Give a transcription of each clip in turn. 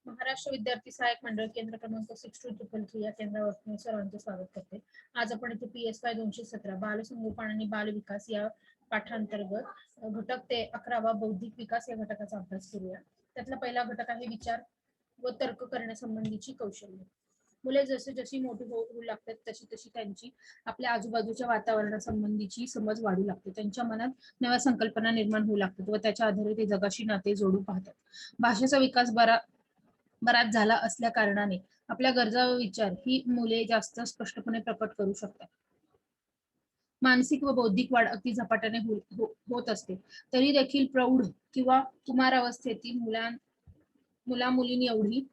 महाराष्ट्र विद्यार्थी सहाय्यक मंडळ केंद्र क्रमांक 6233 या केंद्रावर मी सर्वांचे स्वागत करते. आज आपण इथे PSY 217 बालसंगोपन आणि बालविकास या पाठांतर्गत घटक ते 11वा बौद्धिक विकास या घटकाचा अभ्यास करूया. त्यातला पहिला घटक आहे विचार व तर्क करण्यासंबंधीची कौशल्य. मुले जशी जशी मोठी होऊ लागतात तशी तशी त्यांची आपल्या आजूबाजूच्या वातावरणासंबंधीची समज वाढू लागते. त्यांच्या मनात नव्या संकल्पना निर्माण होऊ लागतात व त्याच्या आधारे ते जगाशी नाते जोडू पाहतात. भाषेचा विकास बराच झाला असल्या कारणाने आपल्या गरजा व विचार ही मुले जास्त स्पष्टपणे प्रकट करू शकतात. मानसिक व बौद्धिक वाढ अगदी झपाट्याने होत असते. तरी देखील प्रौढ किंवा कुमारावस्थेतील मुला मुलींनी एवढी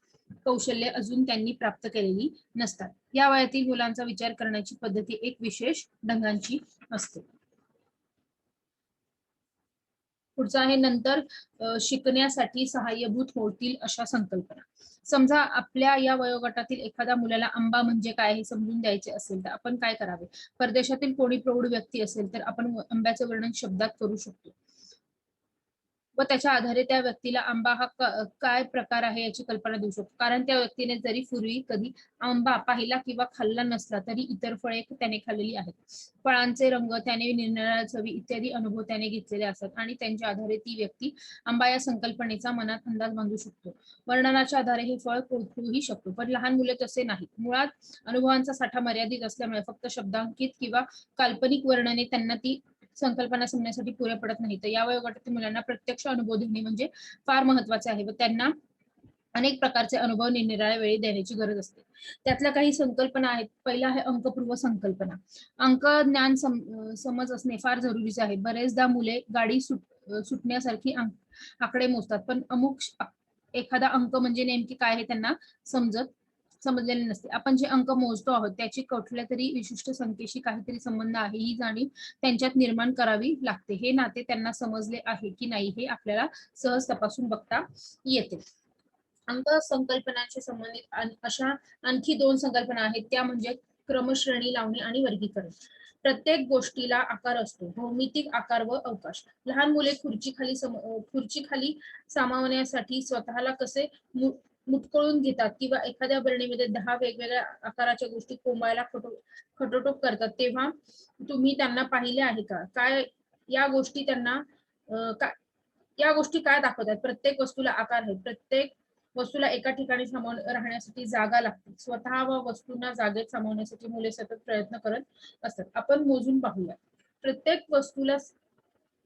कौशल्य अजून त्यांनी प्राप्त केलेली नसतात. या वयातील मुलांचा विचार करण्याची पद्धती एक विशेष ढंगांची असते. पुढचा आहे नंतर शिकण्यासाठी सहाय्यभूत होतील अशा संकल्पना. समजा आपल्या या वयोगटातील एखाद्या मुलाला आंबा म्हणजे काय हे समजून द्यायचे असेल तर आपण काय करावे? परदेशातील कोणी प्रौढ व्यक्ती असेल तर आपण आंब्याचे वर्णन शब्दात करू शकतो व त्याच्या आधारे त्या व्यक्तीला आंबा हा काय प्रकार आहे याची कल्पना देऊ शकतो. कारण त्या व्यक्तीने जरी पूर्वी कधी आंबा पाहिला किंवा खाल्ला नसला तरी इतर फळे त्याने खाल्लेली आहेत. फळांचे रंग, त्याने निरनिराळ्या चवी इत्यादी अनुभव त्याने घेतलेले असतात आणि त्यांच्या आधारे ती व्यक्ती आंबा या संकल्पनेचा मनात अंदाज बांधू शकतो. वर्णनाच्या आधारे हे फळ ओळखूही शकतो. पण लहान मुले तसे नाही. मुळात अनुभवांचा साठा मर्यादित असल्यामुळे फक्त शब्दांकित किंवा काल्पनिक वर्णने त्यांना ती संकल्पना समजण्यासाठी पुरे पडत नाही. तर या वयोगटातील मुलांना प्रत्यक्ष अनुभव देणे म्हणजे फार महत्वाचे आहे व त्यांना अनेक प्रकारचे अनुभव निरनिराळ्या वेळी देण्याची गरज असते. त्यातल्या काही संकल्पना आहेत. पहिला आहे अंकपूर्व संकल्पना. अंक ज्ञान समज असणे फार जरुरीचे आहे. बरेचदा मुले गाडी सुटण्यासारखी आकडे मोजतात पण अमुक एखादा अंक म्हणजे नेमकी काय हे त्यांना समजलेले नसते. आपण जे अंक मोजतो आहोत त्याची कुठल्या तरी विशिष्ट संख्येशी काहीतरी संबंध आहे ही जाणीव त्यांच्यात निर्माण करावी लागते. हे नाते त्यांना समजले आहे की नाही हे आपल्याला सहज तपासून बघता येते. अंक संकल्पनांशी संबंधित अशा आणखी दोन संकल्पना आहेत त्या म्हणजे क्रमश्रेणी लावणे आणि वर्गीकरण. प्रत्येक गोष्टीला आकार असतो, भौमितिक आकार व अवकाश. लहान मुले खुर्ची खाली सामावण्यासाठी स्वतःला कसे मुटकळून घेतात किंवा एखाद्या बरणीमध्ये 10 वेगवेगळ्या आकाराच्या गोष्टी कोंबायला खटोटोप करतात तेव्हा तुम्ही त्यांना पाहिले आहे का? काय या गोष्टी त्यांना या गोष्टी काय दाखवतात? प्रत्येक वस्तूला आकार आहे. प्रत्येक वस्तूला एका ठिकाणी राहण्यासाठी जागा लागते. स्वतः व वस्तूंना जागेत सामावण्यासाठी मुले सतत प्रयत्न करत असतात. आपण मोजून पाहूया. प्रत्येक वस्तूला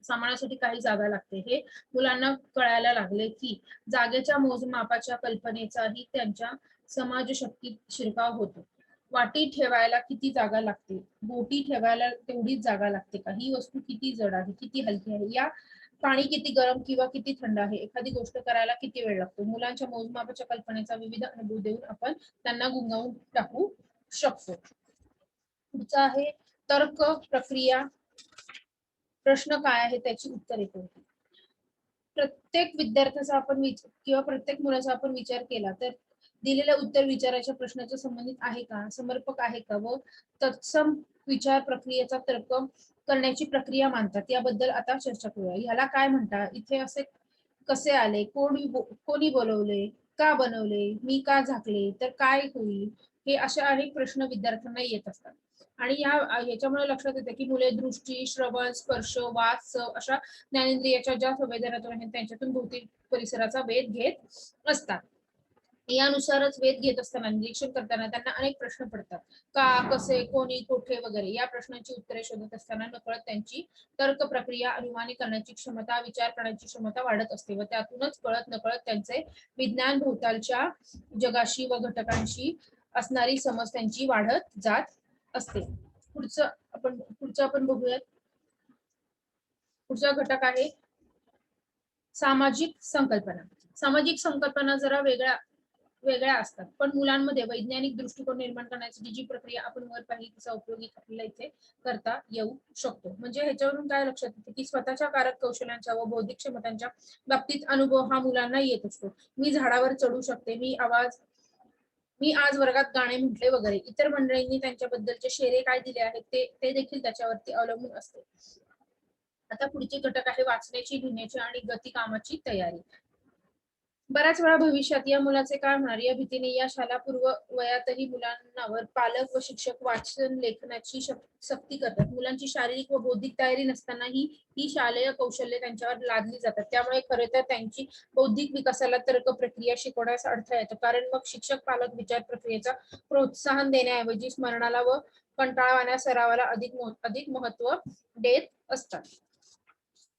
सामावण्यासाठी काही जागा लागते. हे मुलांना कळायला लागले की जागेच्या मोजमापाच्या कल्पनेचाही त्यांच्या समाजशक्तीत शिरकाव होतो. वाटी ठेवायला किती जागा लागते? बोटी ठेवायला तेवढीच जागा लागते का? ही वस्तू किती जड आहे, किती हलकी आहे, या पाणी किती गरम किंवा किती थंड आहे, एखादी गोष्ट करायला किती वेळ लागतो. मुलांच्या मोजमापाच्या कल्पनेचा विविध अनुभव देऊन आपण त्यांना गुंगावून टाकू शकतो. पुढचा आहे तर्क प्रक्रिया. प्रश्न काय आहे त्याची उत्तरे कोणती? प्रत्येक विद्यार्थ्याचा आपण किंवा प्रत्येक मुलाचा आपण विचार केला तर दिलेलं उत्तर विचाराच्या प्रश्नाच्या संबंधित आहे का, समर्पक आहे का व तत्सम विचार प्रक्रियेचा तर्क करण्याची प्रक्रिया मानतात याबद्दल आता चर्चा करूया. ह्याला काय म्हणतात, इथे असे कसे आले, कोणी बोलवले, का बनवले, मी का झाकले, तर काय होईल, हे अशा अनेक प्रश्न विद्यार्थ्यांना येत असतात. आणि याच्यामुळे लक्षात येते की मुले दृष्टी, श्रवण, स्पर्श, वास, अशा ज्ञानेंद्रियाच्या ज्या संवेदनातून आहेत त्यांच्यातून भौतिक परिसराचा वेध घेत असतात. यानुसारच वेध घेत असताना निरीक्षण करताना त्यांना अनेक प्रश्न पडतात. का, कसे, कोणी, कोठे वगैरे या प्रश्नांची उत्तरे शोधत असताना नकळत त्यांची तर्क प्रक्रिया, अनुमानी करण्याची क्षमता, विचार करण्याची क्षमता वाढत असते व त्यातूनच कळत नकळत त्यांचे विज्ञान भोवतालच्या जगाशी व घटकांशी असणारी समज त्यांची वाढत जात असते. पुढचं आपण बघूयात. पुढचा घटक आहे सामाजिक संकल्पना. सामाजिक संकल्पना जरा वेगळ्या असतात पण मुलांमध्ये वैज्ञानिक दृष्टिकोन निर्माण करण्यासाठी जी प्रक्रिया आपण वर पाहिली तिचा उपयोग आपल्याला इथे करता येऊ शकतो. म्हणजे ह्याच्यावरून काय लक्षात येते की स्वतःच्या कारक कौशल्यांच्या व बौद्धिक क्षमतांच्या बाबतीत अनुभव हा मुलांना येत असतो. मी झाडावर चढू शकते, मी आज वर्गात गाणे म्हटले वगैरे. इतर मंडळींनी त्यांच्याबद्दलचे शेरे काय दिले आहेत ते देखील त्याच्यावरती अवलंबून असते. आता पुढचे घटक आहे वाचण्याची, लिहिण्याची आणि गती कामाची तयारी. बऱ्याच वेळा भविष्यात या मुलाचे काय होणार या भीतीने या शालापूर्व वयातही मुलांवर पालक व शिक्षक वाचन लेखनाची सक्ती करतात. मुलांची शारीरिक व बौद्धिक तयारी नसतानाही ही शालेय कौशल्य त्यांच्यावर लादली जातात. त्यामुळे खरे तर त्यांची बौद्धिक विकासाला तर्क प्रक्रिया शिकवण्यास अडथळा येतो. कारण मग शिक्षक पालक विचार प्रक्रियेचा प्रोत्साहन देण्याऐवजी स्मरणाला व कंटाळवाण्या सरावाला अधिक महत्व देत असतात.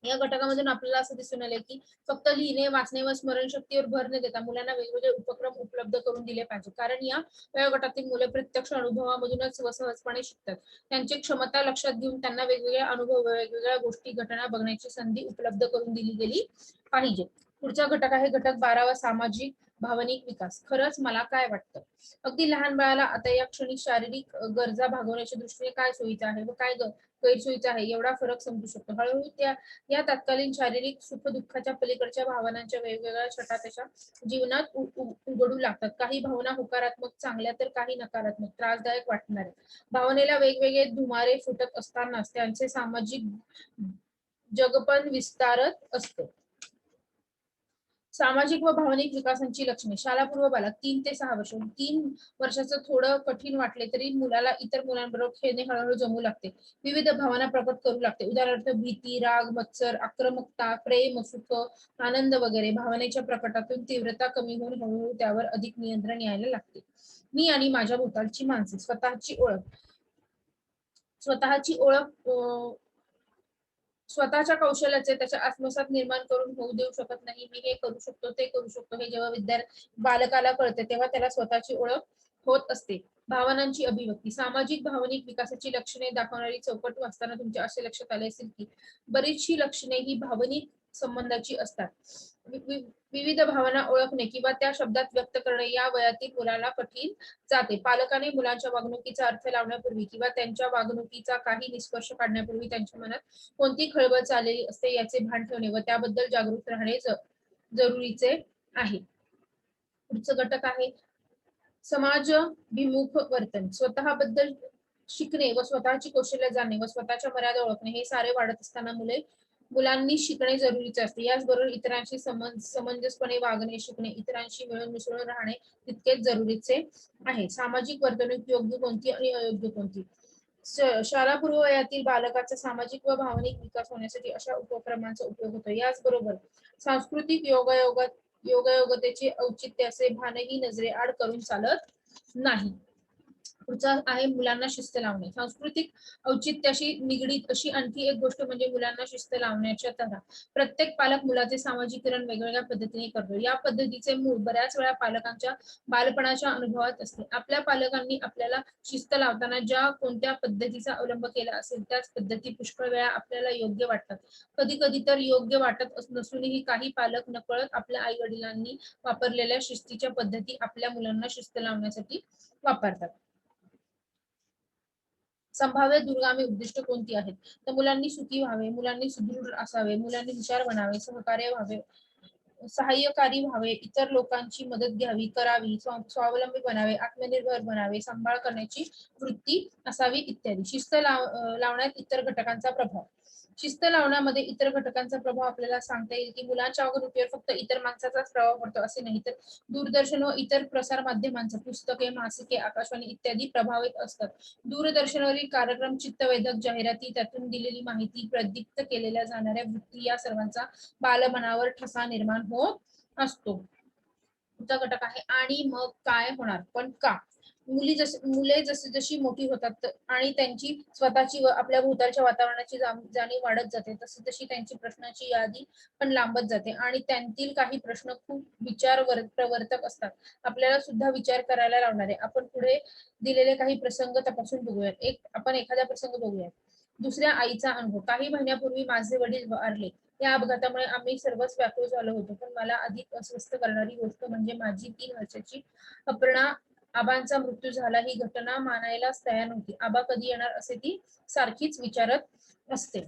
या घटकामधून आपल्याला असं दिसून आले की फक्त लिहिणे, वाचणे व स्मरणशक्तीवर भर न देता मुलांना वेगवेगळे उपक्रम उपलब्ध करून दिले पाहिजे. कारण या वयोगटातील मुले प्रत्यक्ष अनुभवामधूनच सहजपणे शिकतात. त्यांची क्षमता लक्षात घेऊन त्यांना वेगवेगळे अनुभव, वेगवेगळ्या गोष्टी, घटना बघण्याची संधी उपलब्ध करून दिली गेली पाहिजे. पुढचा घटक आहे घटक 12वा, सामाजिक भावनिक विकास. खरंच मला काय वाटतं, अगदी लहान बाळाला आता या क्षणी शारीरिक गरजा भागवण्याच्या दृष्टीने काय सोयीचं आहे व काय गैरसोयीचं आहे एवढा फरक समजू शकतो. हळूहळू या तत्कालीन शारीरिक सुख दुःखाच्या पलीकडच्या भावनांच्या वेगवेगळ्या छटा त्याच्या जीवनात उघडू लागतात. काही भावना होकारात्मक चांगल्या तर काही नकारात्मक त्रासदायक वाटणाऱ्या. भावनेला वेगवेगळे धुमारे फुटत असतानाच त्यांचे सामाजिक जगपण विस्तारत असते. सामाजिक व भावनिक विकासांची लक्षणे. शालापूर्व बालक 3 ते 6 वर्ष. 3 वर्षाचं थोडं कठीण वाटले तरी मुलाला इतर मुलांबरोबर खेळणे हळूहळू जमू लागते. विविध भावना प्रकट करू लागते. उदाहरणार्थ भीती, राग, मत्सर, आक्रमकता, प्रेम, सुख, आनंद वगैरे. भावनेच्या प्रकटातून तीव्रता कमी होऊन हळूहळू त्यावर अधिक नियंत्रण यायला लागते. मी आणि माझ्या भोवतालची माणसे. स्वतःची ओळख स्वतःच्या कौशल्याचे त्याच्या आत्मसात निर्माण करून होऊ देऊ शकत नाही. मी हे करू शकतो, ते करू शकतो हे जेव्हा बालकाला कळते तेव्हा त्याला स्वतःची ओळख होत असते. भावनांची अभिव्यक्ती. सामाजिक भावनिक विकासाची लक्षणे दाखवणारी चौकट वाचताना तुमच्या असे लक्षात आले असेल की बरीचशी लक्षणे ही भावनिक संबंधाची असतात. विविध भावना ओळखणे किंवा त्या शब्दात व्यक्त करणे या वयातील मुलाला कठीण जाते. पालकाने मुलांच्या वागणुकीचा अर्थ लावण्यापूर्वी किंवा त्यांच्या वागणुकीचा काही निष्कर्ष काढण्यापूर्वी त्यांच्या मनात कोणती खळबळ चाललेली असते याचे भान ठेवणे व त्याबद्दल जागरूक राहणे जरुरीचे आहे. पुढचं घटक आहे समाजभिमुख वर्तन. स्वतःबद्दल शिकणे व स्वतःची कौशल्य जाणणे व स्वतःच्या मर्यादा ओळखणे हे सारे वाढत असताना मुलांनी शिकणे जरुरीचे असते. याचबरोबर इतरांशी समंजसपणे वागणे शिकणे, इतरांशी मिळून मिसळून राहणे तितकेच जरुरीचे आहे. सामाजिक वर्तणूक योग्य कोणती आणि अयोग्य कोणती. शालापूर्व वयातील बालकाचा सामाजिक व भावनिक विकास होण्यासाठी अशा उपक्रमांचा उपयोग होतो. याचबरोबर सांस्कृतिक योगायोगतेचे औचित्य असे भानही नजरेआड करून चालत नाही. पुढचा आहे मुलांना शिस्त लावणे. सांस्कृतिक औचित्याशी निगडीत अशी आणखी एक गोष्ट म्हणजे मुलांना शिस्त लावण्याच्या तऱ्हा. प्रत्येक पालक मुलाचे सामाजिकरण वेगवेगळ्या पद्धतीने करतो. या पद्धतीचे मूळ बऱ्याच वेळा पालकांच्या बालपणाच्या अनुभवात असते. आपल्या पालकांनी आपल्याला शिस्त लावताना ज्या कोणत्या पद्धतीचा अवलंब केला असेल त्याच पद्धती पुष्कळ वेळा आपल्याला योग्य वाटतात. कधी कधी तर योग्य वाटत नसूनही काही पालक नकळत आपल्या आई वडिलांनी वापरलेल्या शिस्तीच्या पद्धती आपल्या मुलांना शिस्त लावण्यासाठी वापरतात. संभाव्य दूरगामी उद्दिष्ट कोणती आहेत तर मुलांनी सुखी व्हावे, मुलांनी सुदृढ असावे, मुलांनी हुशार बनावे, सहकार्य व्हावे, सहाय्यकारी व्हावे, इतर लोकांची मदत घ्यावी करावी, स्वावलंबी बनावे, आत्मनिर्भर बनावे, सांभाळ करण्याची वृत्ती असावी इत्यादी. शिस्त लावण्यात इतर घटकांचा प्रभाव. शिस्त लावण्यामध्ये इतर घटकांचा प्रभाव आपल्याला सांगता येईल की मुलांच्या वागणुकीवर फक्त इतर माणसाचाच प्रभाव पडतो असे नाही तर दूरदर्शन व इतर प्रसार माध्यमांचा पुस्तके, मासिके, आकाशवाणी इत्यादी प्रभावित असतात. दूरदर्शनवरील कार्यक्रम, चित्तवेधक जाहिराती, त्यातून दिलेली माहिती, प्रदीप्त केलेल्या जाणाऱ्या वृत्ती या सर्वांचा बालमनावर ठसा निर्माण होत असतो. पुढचा घटक आहे आणि मग काय होणार पण का. मुले जशी मोठी होतात आणि त्यांची स्वतःची व आपल्या भोवतालच्या वातावरणाची जाणीव वाढत जाते तशी तशी त्यांची प्रश्नांची यादी पण लांबत जाते आणि त्यांतील काही प्रश्न खूप प्रवर्तक असतात. आपल्याला सुद्धा विचार करायला लावणारे. आपण पुढे दिलेले काही प्रसंग तपासून बघूयात. आपण एखादा प्रसंग बघूयात. दुसऱ्या आईचा अनुभव. काही महिन्यापूर्वी माझे वडील वारले. या अपघातामुळे आम्ही सर्वच व्याकुळ झालो होतो. पण मला अधिक अस्वस्थ करणारी गोष्ट म्हणजे माझी 3 वर्षाची अपर्णा. आबांचा मृत्यू झाला ही घटना मानायलाच तयार नव्हती. आबा कधी येणार असे ती सारखीच विचारत असते.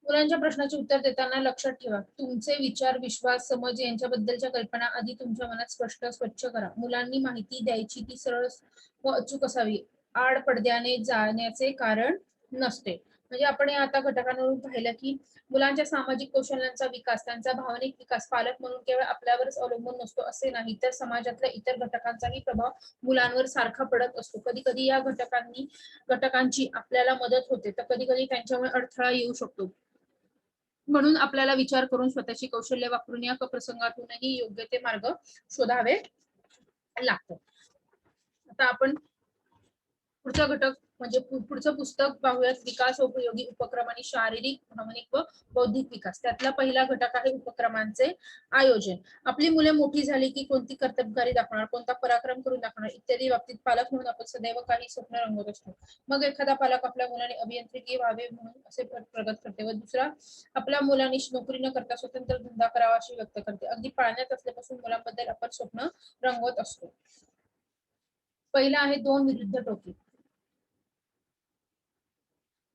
मुलांच्या प्रश्नाचे उत्तर देताना लक्षात ठेवा तुमचे विचार, विश्वास, समज यांच्याबद्दलच्या कल्पना आधी तुमच्या मनात स्वच्छ करा. मुलांनी माहिती द्यायची ती सरळ व अचूक असावी. आड पडद्याने जाण्याचे कारण नसते. म्हणजे आपण या आता घटकांवरून पाहिलं की मुलांच्या सामाजिक कौशल्यांचा विकास, त्यांचा भावनिक विकास पालक म्हणून केवळ आपल्यावरच अवलंबून नसतो असे नाही, तर समाजातल्या इतर घटकांचाही प्रभाव मुलांवर सारखा पडत असतो. कधी कधी या घटकांची आपल्याला मदत होते, तर कधी कधी त्यांच्यामुळे अडथळा येऊ शकतो. म्हणून आपल्याला विचार करून स्वतःची कौशल्य वापरून या प्रसंगातूनही योग्य ते मार्ग शोधावे लागतात. आता आपण पुढचा घटक म्हणजे पुढचं पुस्तक पाहूयात, विकास उपयोगी उपक्रम आणि शारीरिक, भावनिक व बौद्धिक विकास. त्यातला पहिला घटक आहे उपक्रमांचे आयोजन. आपली मुले मोठी झाली की कोणती कर्तबगारी दाखवणार, कोणता पराक्रम करून दाखवणार इत्यादी बाबतीत पालक म्हणून आपण सदैव काही स्वप्न रंगवत असतो. मग एखादा पालक आपल्या मुलाने अभियांत्रिकी व्हावे म्हणून असे प्रगत करते व दुसरा आपल्या मुलांनी नोकरी न करता स्वतंत्र धंदा करावा अशी व्यक्त करते. अगदी पाळण्यात असल्यापासून मुलांबद्दल आपण स्वप्न रंगवत असतो. पहिला आहे दोन विरुद्ध टोके.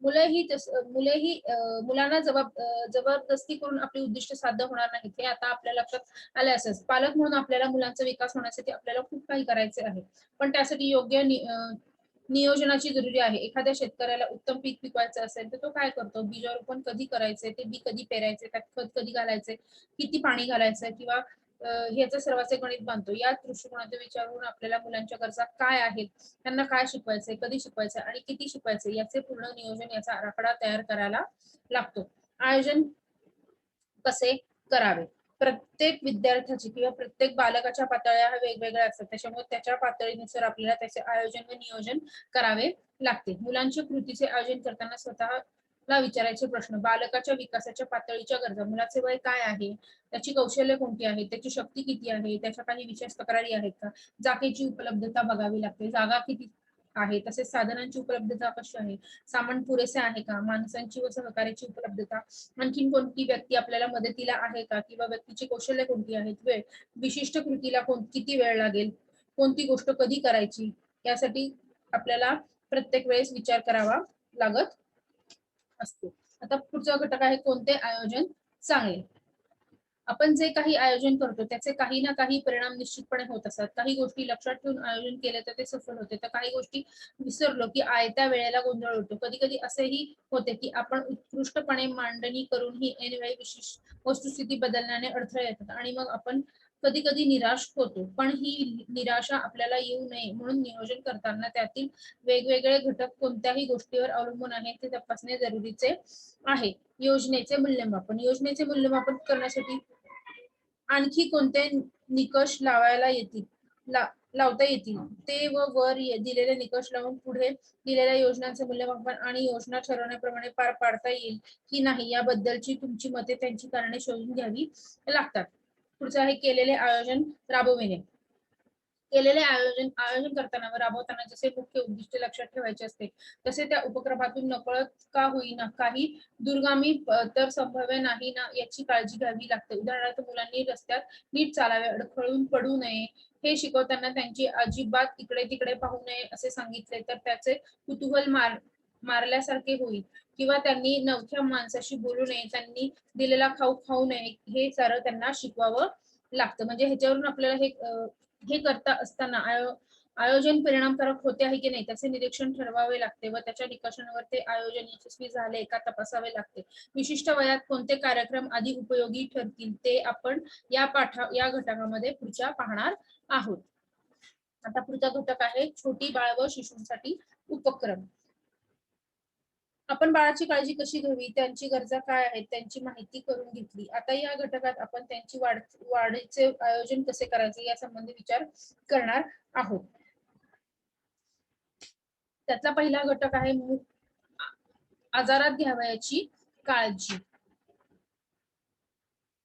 मुलांना जबरदस्ती करून आपली उद्दिष्ट साध्य होणार नाहीत, हे आता आपल्या लक्षात आले असेल. पालक म्हणून आपल्याला मुलांचा विकास होण्यासाठी आपल्याला खूप काही करायचे आहे, पण त्यासाठी योग्य नियोजनाची जरुरी आहे. एखाद्या शेतकऱ्याला उत्तम पीक पिकवायचं असेल तर तो काय करतो, बीजारोपण कधी करायचे, ते बी कधी पेरायचे, त्यात खत कधी घालायचे, किती पाणी घालायचं किंवा ह्याचं सर्वांचे गणित बांधतो. या दृष्टिकोनातून विचारून आपल्याला मुलांच्या गरजा काय आहेत, त्यांना काय शिकवायचंय, कधी शिकवायचंय आणि किती शिकवायचंय याचे पूर्ण नियोजन, याचा आराखडा तयार करायला लागतो. आयोजन कसे करावे, प्रत्येक विद्यार्थ्याची किंवा प्रत्येक बालकाच्या पातळ्या वेगवेगळ्या असतात, त्याच्यामुळे त्याच्या पातळीनुसार आपल्याला त्याचे आयोजन व नियोजन करावे लागते. मुलांच्या कृतीचे आयोजन करताना स्वतःला विचारायचे प्रश्न, बालकाच्या विकासाच्या पातळीच्या गरजा, मुलाचे वय काय आहे, त्याची कौशल्य कोणती आहे, त्याची शक्ती किती आहे, त्याच्या काही विशेष तक्रारी आहेत का, जागेची उपलब्धता बघावी लागते, जागा किती आहे, तसेच साधनांची उपलब्धता कशी आहे, सामान पुरेसे आहे का, माणसांची व सहकार्याची उपलब्धता, आणखीन कोणती व्यक्ती आपल्याला मदतीला आहे का, किंवा व्यक्तीची कौशल्य कोणती आहेत, वेळ, विशिष्ट कृतीला किती वेळ लागेल, कोणती गोष्ट कधी करायची, यासाठी आपल्याला प्रत्येक वेळेस विचार करावा लागत असतो. आता पुढचा घटक आहे कोणते आयोजन चांगले. आपण जे काही आयोजन करतो त्याचे काही ना काही परिणाम निश्चितपणे होत असतात. काही गोष्टी लक्षात ठेवून आयोजन केले तर ते सफल होते, तर काही गोष्टी विसरलो की आयत्या वेळेला गोंधळ होतो. कधी कधी असेही होते की आपण उत्कृष्टपणे मांडणी करूनही ऐनवेळी विशिष्ट वस्तुस्थिती बदलण्याने अडथळे येतात आणि मग आपण कधी कधी निराश होतो. पण ही निराशा आपल्याला येऊ नये म्हणून नियोजन करताना त्यातील वेगवेगळे घटक कोणत्याही गोष्टीवर अवलंबून आहे ते तपासणे जरुरीचे आहे. योजनेचे मूल्यमापन करण्यासाठी आणखी कोणते निकष लावता येतील ते व वर दिलेले निकष लावून पुढे दिलेल्या योजनांचे मूल्यमापन आणि योजना ठरवण्याप्रमाणे पार पाडता येईल की नाही याबद्दलची तुमची मते, त्यांची कारणे शोधून घ्यावी लागतात. पुढचं आहे केलेले आयोजन राबविणे. केलेले आयोजन करताना व राबवताना जसे मुख्य उद्दिष्ट लक्षात ठेवायचे असते, तसे त्या उपक्रमातून नकळत का होईना काही दुर्गामी तर संभाव्य नाही ना याची काळजी घ्यावी लागते. उदाहरणार्थ मुलांनी रस्त्यात नीट चालावे, अडखळून पडू नये, हे शिकवताना त्यांची अजिबात इकडे तिकडे पाहू नये असे सांगितले तर त्याचे कुतूहल मारल्यासारखे होईल, किंवा त्यांनी नवख्या माणसाशी बोलू नये, त्यांनी दिलेला खाऊ खाऊ नये, हे सारं त्यांना शिकवावं लागतं. म्हणजे ह्याच्यावरून आपल्याला हे करता असताना आयोजन परिणामकारक होते आहे की नाही त्याचे निरीक्षण ठरवावे लागते व त्याच्या निकषांवर ते आयोजन यशस्वी झाले का तपासावे लागते. विशिष्ट वयात कोणते कार्यक्रम आधी उपयोगी ठरतील ते आपण या घटकामध्ये पुढच्या पाहणार आहोत. आता पुढचा घटक आहे छोटी बाळ व शिशूंसाठी उपक्रम. आपण बाळाची काळजी कशी घ्यावी, त्यांची गरजा काय आहेत, त्यांची माहिती करून घेतली. आता या घटकात आपण त्यांची वाढीचे आयोजन कसे करायचे या संबंधी विचार करणार आहोत. त्यातला पहिला घटक आहे आजारात घ्यावयाची काळजी.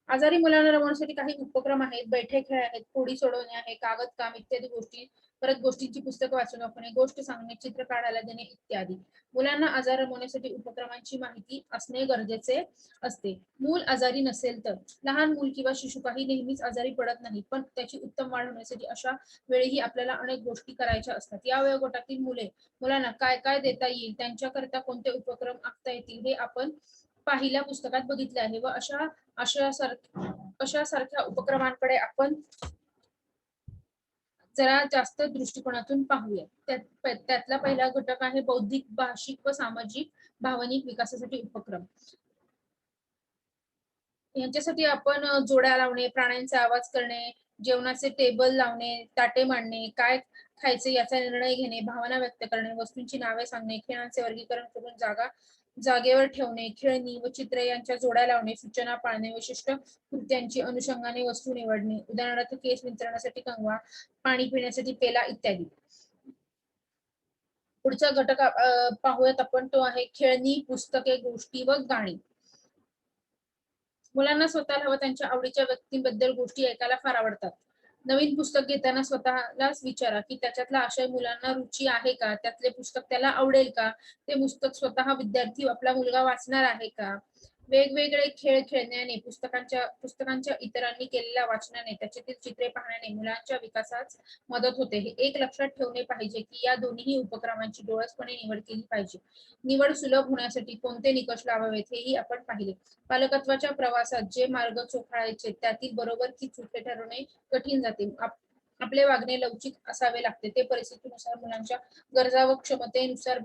आजारी मुलांना रमवण्यासाठी काही उपक्रम आहेत, बैठे खेळ आहेत, कोडी सोडवणे आहे, कागद काम इत्यादी गोष्टी, परत गोष्टींची पुस्तकं वाचून दाखवणे, गोष्ट सांगणे, चित्र काढायला देणे इत्यादी. मुलांना आजार रमवण्यासाठी उपक्रमांची माहिती असणे गरजेचे असते. मूल आजारी नसेल तर, लहान मूल किंवा शिशु काही नेहमीच आजारी पडत नाही, पण त्याची उत्तम वाढ होण्यासाठी अशा वेळीही आपल्याला अनेक गोष्टी करायच्या असतात. या वयोगटातील मुलांना काय काय देता येईल, त्यांच्याकरिता कोणते उपक्रम आखता येतील हे आपण पहिल्या पुस्तकात बघितले आहे व अशा सारख्या उपक्रमांकडे आपण जरा जास्त दृष्टिकोनातून पाहूया. त्यातला पहिला घटक आहे बौद्धिक, भाषिक व सामाजिक भावनिक विकासासाठी उपक्रम. यांच्यासाठी आपण जोड्या लावणे, प्राण्यांचा आवाज करणे, जेवणाचे टेबल लावणे, ताटे मांडणे, काय खायचे याचा निर्णय घेणे, भावना व्यक्त करणे, वस्तूंची नावे सांगणे, खेळांचे वर्गीकरण करून जागेवर ठेवणे, खेळणी व चित्रे यांच्या जोड्या लावणे, सूचना पाळणे, विशिष्ट कृत्यांची अनुषंगाने वस्तू निवडणे, उदाहरणार्थ केस विंचरण्यासाठी कंगवा, पाणी पिण्यासाठी पेला इत्यादी. पुढचा घटक पाहूयात आपण, तो आहे खेळणी, पुस्तके, गोष्टी व गाणी. मुलांना स्वतःला व त्यांच्या आवडीच्या व्यक्तींबद्दल गोष्टी ऐकायला फार आवडतात. नवीन पुस्तक घेताना स्वतःलाच विचारा की त्याच्यातला आशय मुलांना रुची आहे का, त्यातले पुस्तक त्याला आवडेल का, ते पुस्तक स्वतः विद्यार्थी आपला मुलगा वाचणार आहे का. वेगवेगळे खेळ खेळण्याने, पुस्तकांच्या इतरांनी केलेल्या वाचनाने, त्याच्यातील चित्रे पाहण्याने मुलांच्या विकासास मदत होते. हे एक लक्षात ठेवले पाहिजे की या दोन्ही उपक्रमांची डोळसपणे निवड केली पाहिजे. निवड सुलभ होण्यासाठी कोणते निकष लावावेत हेही आपण पाहिले. पालकत्वाच्या प्रवासात जे मार्ग चोखाळायचे त्यातील बरोबर की चुके ठरवणे कठीण जाते. आपले वागणे लवचिक असावे लागते. ते परिस्थितीनुसार, मुलांच्या गरजा व क्षमतेनुसार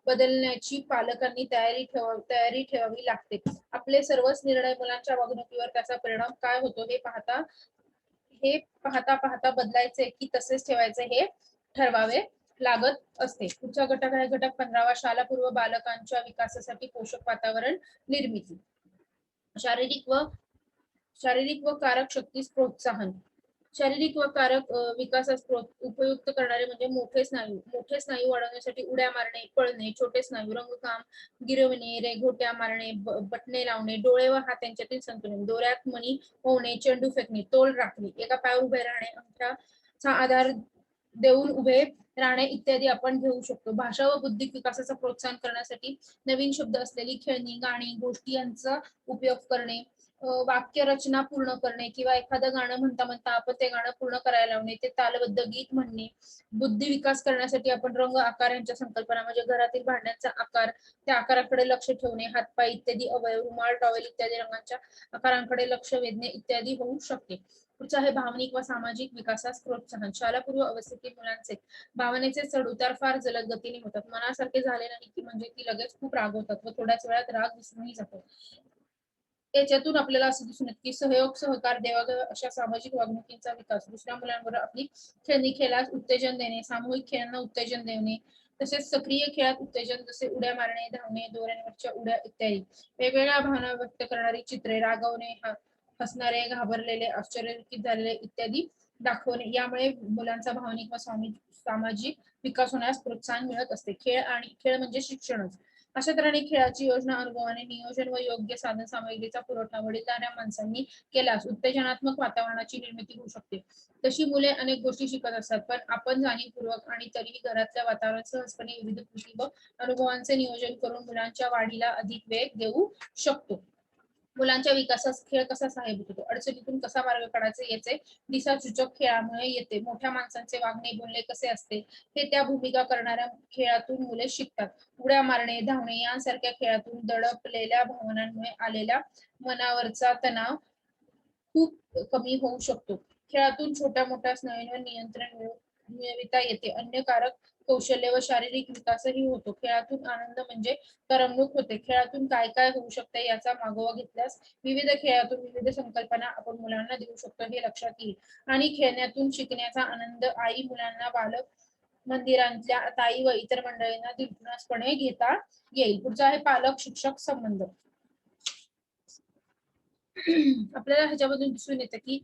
बदलण्याची पालकांनी तयारी ठेवावी लागते. आपले सर्वच निर्णय मुलांच्या वागणुकीवर त्याचा परिणाम काय होतो हे पाहता बदलायचे की तसेच ठेवायचे हे ठरवावे लागत असते. पुढचा घटक आहे घटक 15वा, शालापूर्व बालकांच्या विकासासाठी पोषक वातावरण निर्मिती. शारीरिक व कारक शक्तीस प्रोत्साहन. शारीरिक व कारक विकासास उपयुक्त करणारे म्हणजे मोठे स्नायू वाढवण्यासाठी उड्या मारणे, पळणे, छोटे स्नायू, रंगकाम, गिरवणे, रेघोट्या मारणे, बटणे लावणे, डोळे व हात यांच्यातील संतुलन, दोऱ्यात मणी पोहणे, चेंडू फेकणे, तोल राखणे, एका पायावर उभे राहणे, अंगठ्याचा आधार देऊन उभे राहणे इत्यादी आपण घेऊ शकतो. भाषा व बुद्धिक विकासाचा प्रोत्साहन करण्यासाठी नवीन शब्द असलेली खेळणी, गाणी, गोष्टी यांचा उपयोग करणे, वाक्य रचना पूर्ण करणे किंवा एखादं गाणं म्हणता म्हणता आपण ते गाणं पूर्ण करायला लावणे, ते तालबद्ध गीत म्हणणे. बुद्धी विकास करण्यासाठी आपण रंग, आकार यांच्या संकल्पना म्हणजे घरातील भांड्यांचा आकार, त्या आकाराकडे लक्ष ठेवणे, हातपाय इत्यादी अवयव, रुमाल, टॉवेल इत्यादी रंगांच्या आकारांकडे लक्ष वेधणे इत्यादी होऊ शकते. पुढचा आहे भावनिक व सामाजिक विकासास प्रोत्साहन. शालापूर्व अवस्थेतील मुलांचे भावनेचे चढउतार फार जलद गतीने होतात. मनासारखे झाले नाही की म्हणजे ती लगेच खूप रागवतात व थोड्याच वेळात राग विसरूनही जातो. त्याच्यातून आपल्याला असं दिसून येतं की सहयोग, सहकार, देवाघेव अशा सामाजिक वागणुकीचा विकास, दुसऱ्या मुलांबरोबर आपली खेळणी खेळास उत्तेजन देणे, सामूहिक खेळांना उत्तेजन देणे, तसेच सक्रिय खेळात उत्तेजन जसे उड्या मारणे, धावणे, दोऱ्यांवरच्या उड्या इत्यादी. वेगवेगळ्या भावना व्यक्त करणारी चित्रे, रागवणे, हसणारे, घाबरलेले, आश्चर्यचकित झालेले इत्यादी दाखवणे, यामुळे मुलांचा भावनिक व सामाजिक विकास होण्यास प्रोत्साहन मिळत असते. खेळ म्हणजे शिक्षणच. अशा तऱ्हेने खेळाची योजना, अनुभवाने नियोजन व योग्य साधन सामग्रीचा पुरवठा वडीलधाऱ्या माणसांनी केल्यास उत्तेजनात्मक वातावरणाची निर्मिती होऊ शकते. तशी मुले अनेक गोष्टी शिकत असतात, पण आपण जाणीवपूर्वक आणि तरीही घरातल्या वातावरण सहजपणे विविध कृती व अनुभवांचे नियोजन करून मुलांच्या वाढीला अधिक वेग देऊ शकतो. मुलांच्या विकासास खेळ कसा सहाय्यभूत होतो? अडचणीतून कसा मार्ग काढायचा याचे दिशासूचक खेळामुळे येते. मोठ्या माणसांचे वागणे, बोलणे कसे असते हे त्या भूमिका करणाऱ्या खेळातून मुले शिकतात. उड्या मारणे, धावणे यांसारख्या खेळातून दडपलेल्या भावनांमुळे आलेला मनावरचा तणाव खूप कमी होऊ शकतो. खेळातून छोट्या मोठ्या स्नायूंवर नियंत्रण मिळविता येते. अन्य कारक कौशल्य व शारीरिक विकासही होतो. खेळातून आनंद म्हणजे करमणूक होते. खेळातून काय काय होऊ शकते याचा मागोवा घेतल्यास विविध खेळातून विविध संकल्पना आपण मुलांना देऊ शकतो हे लक्षात येईल. आणि खेळण्यातून शिकण्याचा आनंद आई मुलांना बालक मंदिरांतल्या ताई व इतर मंडळींना दिलखुलासपणे घेता येईल. पुढचा आहे पालक शिक्षक संबंध. आपल्याला ह्याच्यामधून दिसून येतं की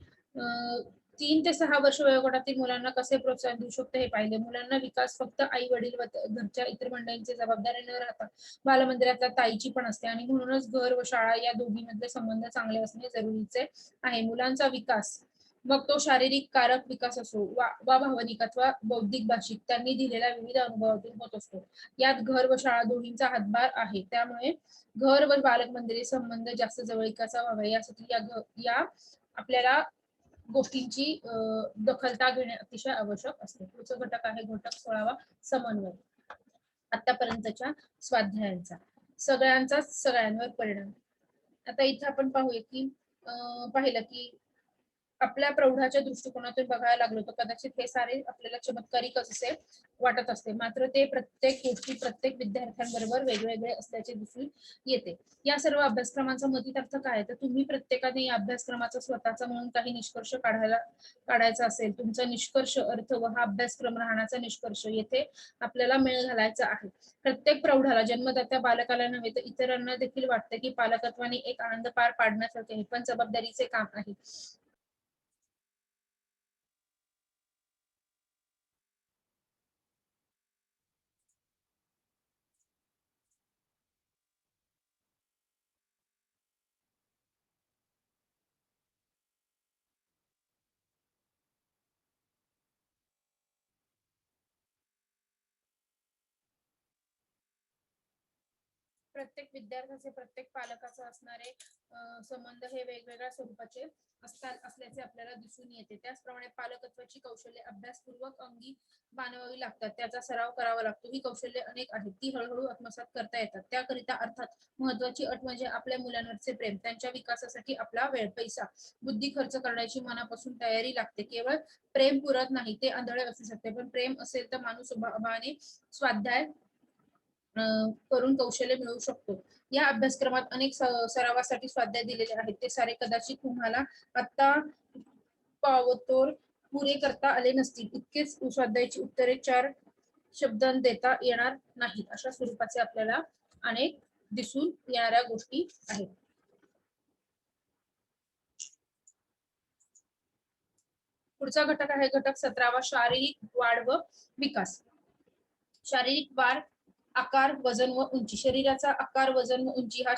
3 ते 6 वर्ष वयोगटातील मुलांना कसे प्रोत्साहन देऊ शकतो हे पाहिले. मुलांना विकास फक्त आई वडील व घरच्या इतर मंडळींची जबाबदारी न राहता बालमंदिरातल्या ताईची पण असते आणि म्हणूनच घर व शाळा या दोघींमधले संबंध चांगले असणे जरुरीचे आहे. मुलांचा विकास मग तो शारीरिक कारक विकास असो वा भावनिक अथवा बौद्धिक भाषिक त्यांनी दिलेल्या विविध अनुभवातून होत असतो. यात घर व शाळा दोन्हींचा हातभार आहे. त्यामुळे घर व बालक मंदिरी संबंध जास्त जवळीकाचा व्हावा यासाठी या आपल्याला गोष्टींची दखलता घेणे अतिशय आवश्यक असते. पुढचा घटक आहे घटक 16वा, समन्वय. आतापर्यंतच्या स्वाध्यायांचा सगळ्यांवर परिणाम. आता इथे आपण पाहूया की पाहिलं की आपल्या प्रौढाच्या दृष्टिकोनातून बघायला लागलो तर कदाचित हे सारे आपल्याला चमत्कारिकच असे वाटत असते, मात्र ते प्रत्येक गोष्टी प्रत्येक विद्यार्थ्यांबरोबर वेगवेगळे असल्याचे दिसून येते. या सर्व अभ्यासक्रमांचा मतित अर्थ काय, तर तुम्ही प्रत्येकाने या अभ्यासक्रमाचा स्वतःचा म्हणून काही निष्कर्ष काढायचा असेल, तुमचा निष्कर्ष अर्थ व हा अभ्यासक्रम राहण्याचा निष्कर्ष येथे आपल्याला मेळ घालायचा आहे. प्रत्येक प्रौढाला, जन्मदात्या बालकाला नव्हे तर इतरांना देखील वाटते की पालकत्वाने एक आनंद पार पाडण्यासारखे हे पण जबाबदारीचे काम आहे. प्रत्येक विद्यार्थ्याचे प्रत्येक पालकाचे असणारे संबंध हे वेगवेगळ्या स्वरूपाचे असल्याचे आपल्याला दिसून येते. त्याचप्रमाणे पालकत्वाची कौशल्य अभ्यासपूर्वक अंगी बाणवावी लागतात, त्याचा सराव करावा लागतो. ही कौशल्य अनेक आहेत, ती हळूहळू आत्मसात करता येतात. त्याकरिता अर्थात महत्वाची अट म्हणजे आपल्या मुलांवरचे प्रेम. त्यांच्या विकासासाठी आपला वेळ, पैसा, बुद्धी खर्च करण्याची मनापासून तयारी लागते. केवळ प्रेम पुरत नाही, ते आंधळे असू शकते, पण प्रेम असेल तर माणूस स्वभावाने स्वाध्याय करून कौशल्य मिळवू शकतो. या अभ्यासक्रमात अनेक सरावासाठी स्वाध्याय दिलेले आहेत, ते सारे कदाचित तुम्हाला आता पावतोर पुरे करता आले नसतील. इतकेच स्वाध्यायाची उत्तरे 4 शब्दांत देता येणार नाहीत. अशा स्वरूपाचे आपल्याला अनेक दिसून येणाऱ्या गोष्टी आहेत. पुढचा घटक आहे घटक 17वा, शारीरिक वाढ व विकास. शारीरिक वाढ, आकार, वजन व उंची. शरीराचा आकार, वजन व उंची हा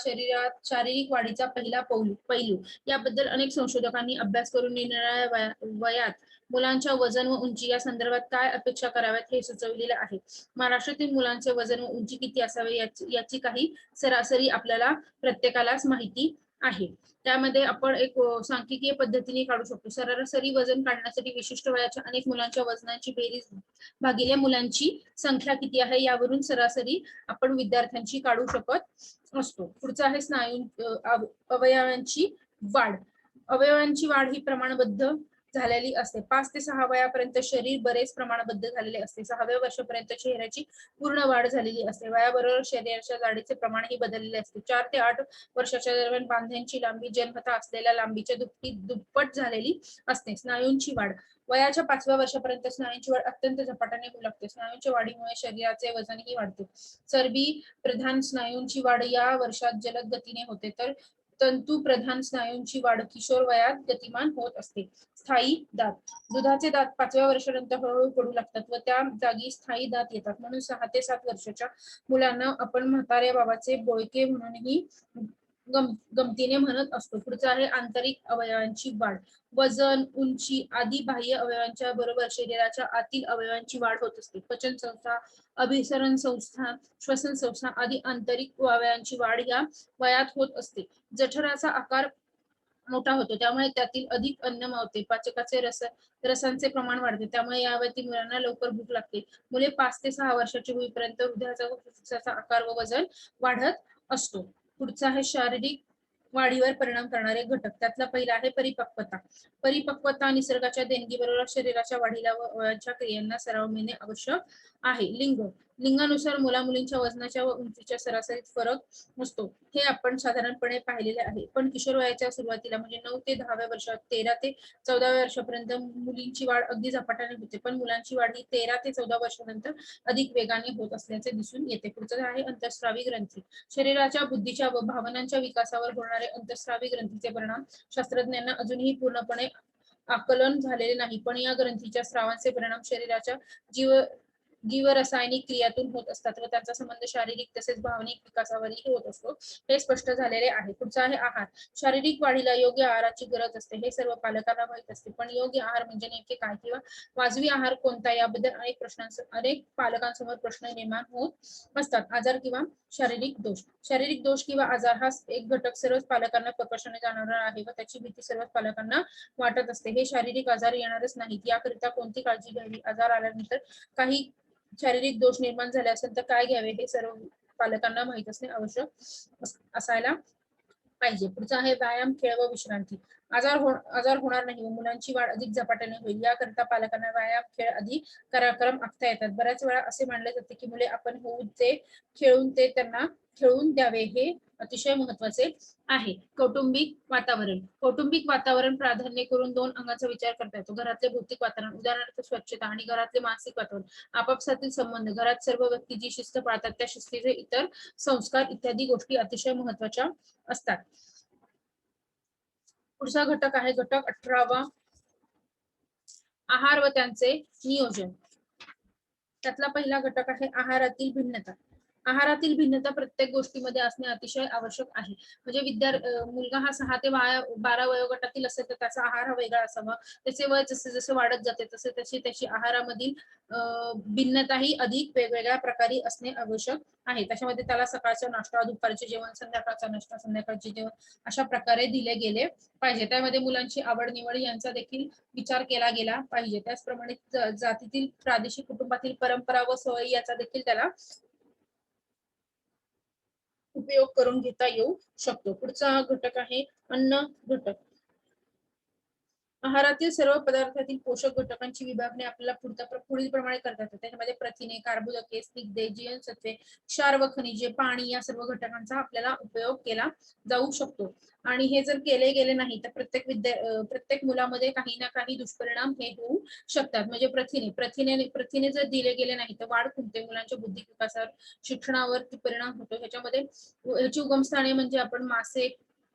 शारीरिक वाढीचा पहिला पैलू. याबद्दल अनेक संशोधकांनी अभ्यास करून निरनिराळ्या वयात मुलांच्या वजन व उंची या संदर्भात काय अपेक्षा कराव्यात हे सुचविलेले आहे. महाराष्ट्रातील मुलांचे वजन व उंची किती असावे याची काही सरासरी आपल्याला प्रत्येकालाच माहिती आहे. त्यामध्ये आपण एक सांख्यिकीय पद्धतीने काढू शकतो. सरासरी वजन काढण्यासाठी विशिष्ट वयाच्या अनेक मुलांच्या वजनाची बेरीज भागिले मुलांची संख्या किती आहे यावरून सरासरी आपण विद्यार्थ्यांची काढू शकत असतो. पुढचा आहे अवयवांची वाढ. अवयवांची वाढ ही प्रमाणबद्ध झालेली असते. 5 ते 6 वयापर्यंत शरीर बरेच प्रमाणबद्ध झालेले असते. 6व्या वर्षापर्यंत चेहऱ्याची पूर्ण वाढ झालेली असते. वयाबरोबर शरीराच्या जाडीचे प्रमाणही बदललेले असते. 4 ते 8 वर्षाच्या दरम्यान बांध्यांची लांबी जन्मतः असलेल्या लांबीच्या दुप्पट झालेली असते. स्नायूंची वाढ. वयाच्या 5व्या वर्षापर्यंत स्नायूंची वाढ अत्यंत झपाट्याने होऊ लागते. स्नायूंच्या वाढीमुळे शरीराचे वजनही वाढते. चरबी प्रधान स्नायूंची वाढ या वर्षात जलद गतीने होते, तर तंतू प्रधान स्नायूंची वाढ किशोर वयात गतिमान होत असते. स्थायी दात. दुधाचे दात 5व्या वर्षानंतर हळूहळू पडू लागतात व त्या जागी स्थायी दात येतात. म्हणून 6 ते 7 वर्षाच्या मुलांना आपण म्हातारे बाबाचे बोळके म्हणूनही गमतीने म्हणत असतो. पुढचा आहे आंतरिक अवयवांची वाढ. वजन, उंची आदी बाह्य अवयवांच्या बरोबर शरीराच्या आतील अवयवांची वाढ होत असते. पचन संस्था, अभिसरण संस्था, श्वसन संस्था आदी आंतरिक अवयवांची वाढ या वयात होत असते. जठराचा आकार मोठा होतो, त्यामुळे त्यातील अधिक अन्न मावते. पाचकाचे रसांचे प्रमाण वाढते, त्यामुळे या वयातील मुलांना लवकर भूक लागते. मुले 5 ते 6 वर्षाची होईपर्यंत हृदयाचा व फुफ्फुसाचा आकार व वजन वाढत असतो. पुढचा आहे शारीरिक वाढीवर परिणाम करणारे घटक. त्यातला पहिला आहे परिपक्वता. परिपक्वता निसर्गाच्या देणगीबरोबर शरीराच्या वाढीला व अवयवांच्या क्रियांना सराव मिळणे आवश्यक आहे. लिंग. लिंगानुसार मुला-मुलींच्या वजनाच्या व उंचीच्या सरासरीत फरक असतो, हे आपण साधारणपणे पाहिलेले आहे. पण किशोर वयाच्या सुरुवातीला म्हणजे 9 ते 10व्या वर्षात 13 ते 14व्या वर्षापर्यंत मुलींची वाढ अगदी झपाट्याने होते, पण मुलांची वाढ ही 13 ते 14 वर्षानंतर अधिक वेगाने होत असल्याचे दिसून येते. पुढचं आहे अंतःस्रावी ग्रंथी. शरीराच्या, बुद्धीच्या व भावनांच्या विकासावर होणारे अंतःस्रावी ग्रंथीचे परिणाम शास्त्रज्ञांना अजूनही पूर्णपणे आकलन झालेले नाही, पण या ग्रंथीच्या स्रावांचे परिणाम शरीराच्या जीवरासायनिक क्रियातून होत असतात व त्यांचा संबंध शारीरिक तसेच भावनिक विकासावरही होत असतो, हे स्पष्ट झालेले आहे. पुढचा आहे आहार. शारीरिक वाढीला योग्य आहाराची गरज असते, हे सर्व पालकांना माहित असते, पण योग्य आहार म्हणजे नेमके काय किंवा वाजवी आहार कोणता याबद्दल अनेक पालकांसमोर प्रश्न निर्माण होत असतात. आजार किंवा शारीरिक दोष. शारीरिक दोष किंवा आजार हा एक घटक सर्वच पालकांना प्रकर्षाने जाणवणार आहे व त्याची भीती सर्वच पालकांना वाटत असते. हे शारीरिक आजार येणारच नाहीत याकरिता कोणती काळजी घ्यावी, आजार आल्यानंतर काही शारीरिक दोष निर्माण झाले असेल तर काय घ्यावे, हे सर्व पालकांना माहित असणे आवश्यक असायला पाहिजे. पुढचा आहे व्यायाम, खेळ व विश्रांती. आजार होणार नाही व मुलांची वाढ अधिक झपाट्याने होईल याकरिता पालकांना व्यायाम, खेळ आदी कार्यक्रम आखता येतात. बऱ्याच वेळा असे मानले जाते की मुले आपण होऊन ते त्यांना खेळून द्यावे हे अतिशय महत्वाचे आहे. कौटुंबिक वातावरण प्राधान्य करून दोन अंगांचा विचार करता येतो. घरातले भौतिक वातावरण, उदाहरणार्थ स्वच्छता, आणि घरातले मानसिक वातावरण, आपापसातील संबंध, घरात सर्व व्यक्ती जी शिस्त पाळतात त्या शिस्तीचे इतर संस्कार इत्यादी गोष्टी अतिशय महत्वाच्या असतात. पुढचा घटक आहे घटक 18वा, आहार व त्यांचे नियोजन. त्यातला पहिला घटक आहे आहारातील भिन्नता. आहारातील भिन्नता प्रत्येक गोष्टीमध्ये असणे अतिशय आवश्यक आहे. म्हणजे मुलगा हा 6 ते 12 वयोगटातील असेल तर त्याचा आहार हा वेगळा असावा. त्याचे वय जसे जसे वाढत जाते तसे तशी त्याची आहारामधील भिन्नता ही अधिक वेगवेगळ्या प्रकारे असणे आवश्यक आहे. त्याच्यामध्ये त्याला सकाळचा नाश्ता, दुपारचे जेवण, संध्याकाळचा नाश्ता, संध्याकाळचे जेवण अशा प्रकारे दिले गेले पाहिजे. त्यामध्ये मुलांची आवड निवड यांचा देखील विचार केला गेला पाहिजे. त्याचप्रमाणे जातीतील, प्रादेशिक, कुटुंबातील परंपरा व सवयी याचा देखील त्याला उपयोग करून घेता येऊ शकतो. पुढचा घटक आहे अन्न घटक. आहारातील सर्व पदार्थातील पोषक घटकांची विभागणी आपल्याला पुढील प्रमाणे करता येते. त्याच्यामध्ये प्रथिने, कार्बोदके, स्निग्धे, जीवनसत्वे, क्षार व खनिजे, पाणी या सर्व घटकांचा आपल्याला उपयोग केला जाऊ शकतो. आणि हे जर केले गेले नाही तर प्रत्येक मुलामध्ये काही ना काही दुष्परिणाम हे होऊ शकतात. म्हणजे प्रथिने जर दिले गेले नाही तर वाढ खुंटते, मुलांच्या बुद्धी विकासावर, शिक्षणावर परिणाम होतो. ह्याची उगमस्थाने म्हणजे आपण मासे,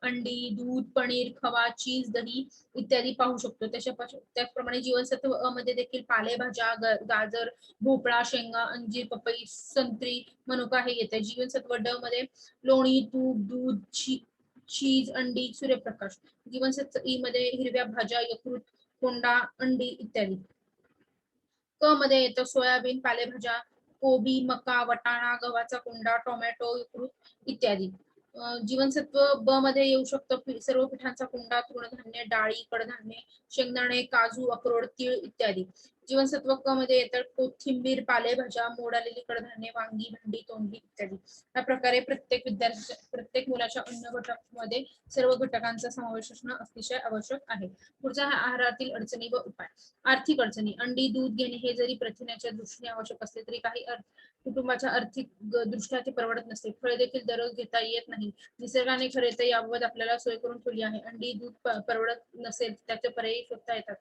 अंडी, दूध, पनीर, खवा, चीज, दही इत्यादी पाहू शकतो. त्याचप्रमाणे जीवनसत्व अ मध्ये देखील पालेभाज्या, गाजर, भोपळा, शेंगा, अंजीर, पपई, संत्री, मनुका हे येते. जीवनसत्व ड मध्ये लोणी, तूप, दूध, चीज, अंडी, सूर्यप्रकाश. जीवनसत्व ई मध्ये हिरव्या भाज्या, यकृत, कोंडा, अंडी इत्यादी. क मध्ये येतं सोयाबीन, पालेभाज्या, कोबी, मका, वटाणा, गव्हाचा कोंडा, टोमॅटो, यकृत इत्यादी. जीवनसत्व ब मध्ये येऊ शकतं सर्व पिठांचा कोंडा, तृणधान्य, डाळी, कडधान्य, शेंगदाणे, काजू, अक्रोड, तीळ इत्यादी. जीवनसत्व क मध्ये येतात कोथिंबीर, पालेभाज्या, मोड आलेली कडधान्य, वांगी, भेंडी, तोंडली इत्यादी. या प्रकारे प्रत्येक मुलाच्या अन्न घटकामध्ये सर्व घटकांचा समावेश असणं अतिशय आवश्यक आहे. पुढचा हा आहारातील अडचणी व उपाय. आर्थिक अडचणी. अंडी, दूध घेणे हे जरी प्रथिनाच्या दृष्टीने आवश्यक असले तरी काही कुटुंबाच्या आर्थिक दृष्ट्या ते परवडत नसते. फळे देखील दररोज घेता येत नाही. निसर्गाने खरे तर याबाबत आपल्याला सोय करून ठेवली आहे. अंडी, दूध परवडत नसेल त्याचे पर्याय शोधता येतात.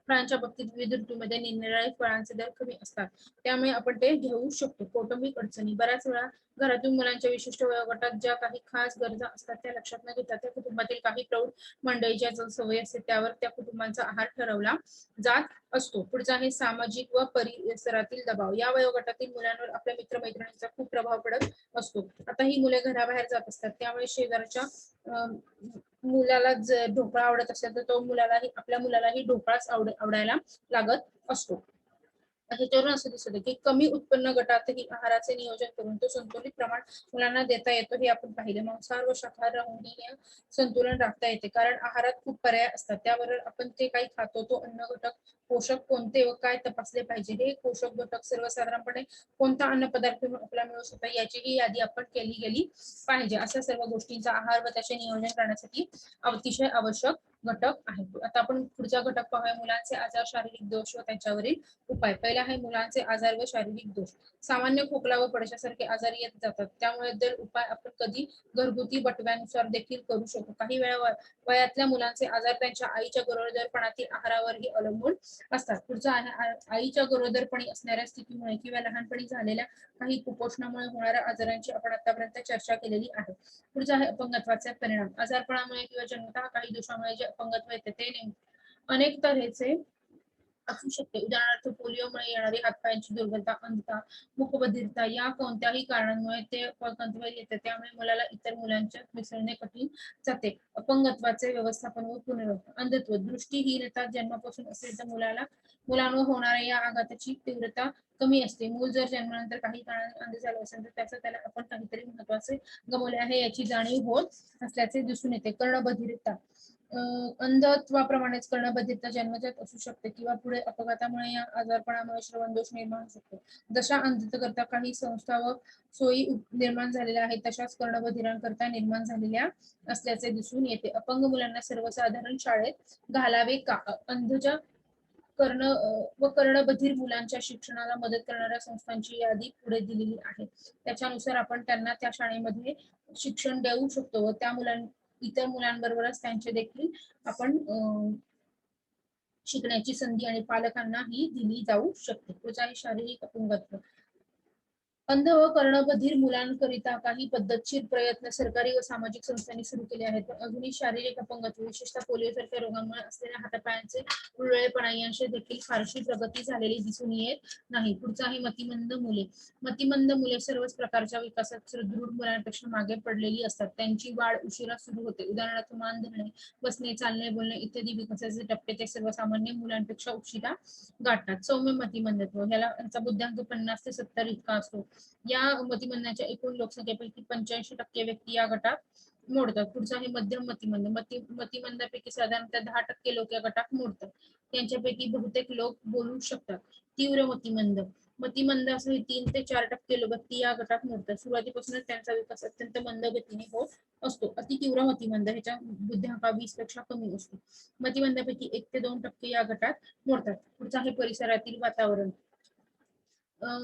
फळांच्या बाबतीत विविध ऋतूमध्ये निरनिराळे फळांचे दर कमी असतात, त्यामुळे आपण ते घेऊ शकतो. कौटुंबिक अडचणी. बऱ्याच वेळा घरातून मुलांच्या विशिष्ट वयोगटात ज्या काही खास गरजा असतात त्या लक्षात न घेता त्या कुटुंबातील काही प्रौढ मंडळीच्या सवयी असते त्यावर त्या कुटुंबांचा आहार ठरवला जात असतो. पुढचा आहे सामाजिक व परिसरातील दबाव. या वयोगटातील मुलांवर आपल्या मित्रमैत्रिणींचा खूप प्रभाव पडत असतो. आता ही मुले घराबाहेर जात असतात त्यामुळे शेजारच्या मुलाला जर ढोकळा आवडत असेल तर आपल्या मुलालाही ढोकळाच आवडायला लागत असतो. ह्याच्यावरून असं दिसतं की कमी उत्पन्न गटातही आहाराचे नियोजन करून तो संतुलित प्रमाण मुलांना देता येतो हे आपण पाहिले. मांसाहार व शाकाहार राहूनही हे संतुलन राखता येते, कारण आहारात खूप पर्याय असतात. त्यावर आपण ते काही खातो तो अन्न घटक पोषक कोणते व काय तपासले पाहिजे. हे पोषक घटक सर्वसाधारणपणे कोणता अन्न पदार्थ आपल्याला मिळू शकतो याचीही यादी आपण केली गेली पाहिजे. अशा सर्व गोष्टींचा आहार व त्याचे नियोजन करण्यासाठी अतिशय आवश्यक घटक आहे. आता आपण पुढचा घटक पाहूया मुलांचे आजार, शारीरिक दोष व त्यांच्यावरील उपाय. पहिला आहे मुलांचे आजार व शारीरिक दोष. सामान्य खोकला व पडशासारखे आजार येत जातात, त्यामुळे दर उपाय आपण कधी घरगुती बटव्यानुसार देखील करू शकतो. काही वेळा वयातल्या मुलांचे आजार त्यांच्या आईच्या गरोदरपणातील आहारावरही अवलंबून असतात. पुढचा आहे आईच्या गरोदरपणी असणाऱ्या स्थितीमुळे किंवा लहानपणी झालेल्या काही कुपोषणामुळे होणाऱ्या आजारांची आपण आतापर्यंत चर्चा केलेली आहे. पुढचा आहे अपंगत्वाचे परिणाम. आजारपणामुळे किंवा जन्मतः काही दोषामुळे जे अपंगत्व येते ते अनेक तऱ्हेचे असू शकते. उदाहरणार्थ पोलिओमुळे येणारी हातपायांची दुर्बलता, अंधता, मूकबधिरता या कोणत्याही कारणांमुळे ते अपंगत्व येते, त्यामुळे मुलाला इतर मुलांच्या मिसळणे कठीण जाते. अपंगत्वाचे व्यवस्थापन व पुनर्वसन. अंधत्व. दृष्टीहीनता जन्मापासून असेल तर मुलांवर होणाऱ्या या आघाताची तीव्रता कमी असते. मूल जर जन्मानंतर काही काळाने अंध झाले असेल तर त्याला आपण काहीतरी महत्वाचे गमावले आहे याची जाणीव होत असल्याचे दिसून येते. कर्णबधिरता. अंधत्वाप्रमाणेच कर्णबधिरता जन्मजात असू शकते किंवा पुढे अपघातामुळे या आजारपणामुळे श्रवणदोष निर्माण होऊ शकतो. जशा अंधतेकरता काही संस्था व सोयी निर्माण झालेल्या आहेत तशाच कर्णबधिरांकरता निर्माण झालेल्या असल्याचे दिसून येते. अपंग मुलांना सर्वसाधारण शाळेत घालावे का? अंधच्या व कर्णबधिर मुलांच्या शिक्षणाला मदत करणाऱ्या संस्थांची यादी पुढे दिलेली आहे. त्याच्यानुसार आपण त्यांना त्या शाळेमध्ये शिक्षण देऊ शकतो व त्या इतर मुलांबरोबरच त्यांचे देखील आपण शिकण्याची संधी आणि पालकांना ही दिली जाऊ शकते. पुढचा आहे शारीरिक अपंगत्व. अंध व कर्णबधिर मुलांकरिता काही पद्धतशीर प्रयत्न सरकारी व सामाजिक संस्थांनी सुरू केले आहेत, पण अजूनही शारीरिक अपंगत्व विशेषतः पोलिओसारख्या रोगांमुळे असलेल्या हातापायांचे उरळेपणा यांची देखील फारशी प्रगती झालेली दिसून येत नाही. पुढचा आहे मतिमंद मुले. मतिमंद मुले सर्वच प्रकारच्या विकासात सुदृढ मुलांपेक्षा मागे पडलेली असतात. त्यांची वाढ उशिरा सुरू होते. उदाहरणार्थ मान धरणे, बसणे, चालणे, बोलणे इत्यादी विकासाचे टप्पे ते सर्वसामान्य मुलांपेक्षा उशिरा गाठतात. सौम्य मतिमंदत्व यांचा बुद्ध्यांक 50 ते 70 इतका असतो. या मतिमंदांच्या एकूण लोकसंख्येपैकी 85% व्यक्ती या गटात मोडतात. पुढचा आहे मध्यम मतिमंद. मतिमंदापैकी साधारणतः 10% लोक या गटात मोडतात. त्यांच्यापैकी बहुतेक लोक बोलू शकतात. तीव्र मतिमंद. मतिमंद असे 3 ते 4% व्यक्ती या गटात मोडतात. सुरुवातीपासूनच त्यांचा विकास अत्यंत मंद गतीने होत असतो. अति तीव्र मतिमंद ह्याच्या बुद्ध्यांक 20 पेक्षा कमी असतो. मतिमंदापैकी 1 ते 2% या गटात मोडतात. पुढचा आहे परिसरातील वातावरण.